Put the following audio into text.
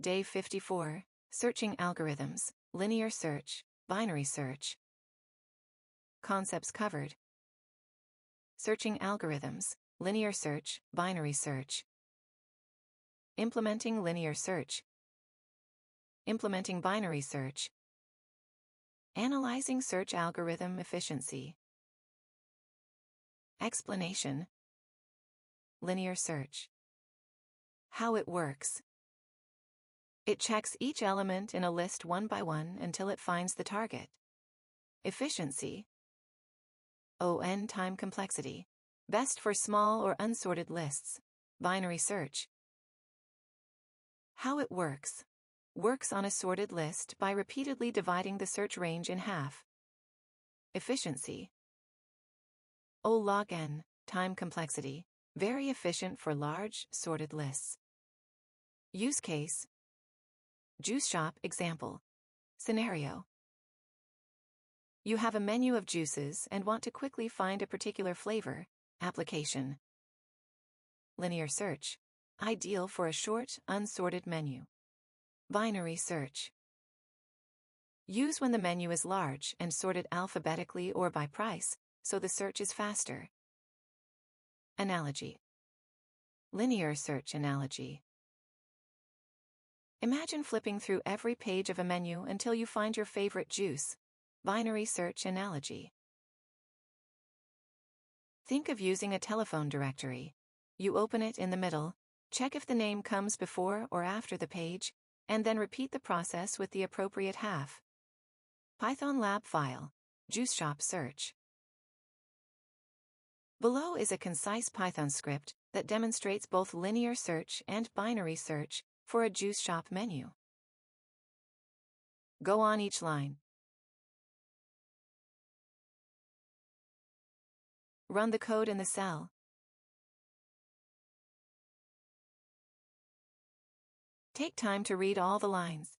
Day 54, Searching Algorithms, Linear Search, Binary Search. Concepts covered. Searching algorithms, linear search, binary search. Implementing linear search. Implementing binary search. Analyzing search algorithm efficiency. Explanation. Linear search. How it works. It checks each element in a list one by one until it finds the target. Efficiency. O(n) time complexity. Best for small or unsorted lists. Binary search. How it works. Works on a sorted list by repeatedly dividing the search range in half. Efficiency. O log n, time complexity. Very efficient for large, sorted lists. Use case. Juice shop example. Scenario. You have a menu of juices and want to quickly find a particular flavor. Application. Linear search. Ideal for a short, unsorted menu. Binary search. Use when the menu is large and sorted alphabetically or by price, so the search is faster. Analogy. Linear search analogy. Imagine flipping through every page of a menu until you find your favorite juice. Binary search analogy. Think of using a telephone directory. You open it in the middle, check if the name comes before or after the page, and then repeat the process with the appropriate half. Python lab file. Juice shop search. Below is a concise Python script that demonstrates both linear search and binary search for a juice shop menu. Go on each line. Run the code in the cell. Take time to read all the lines.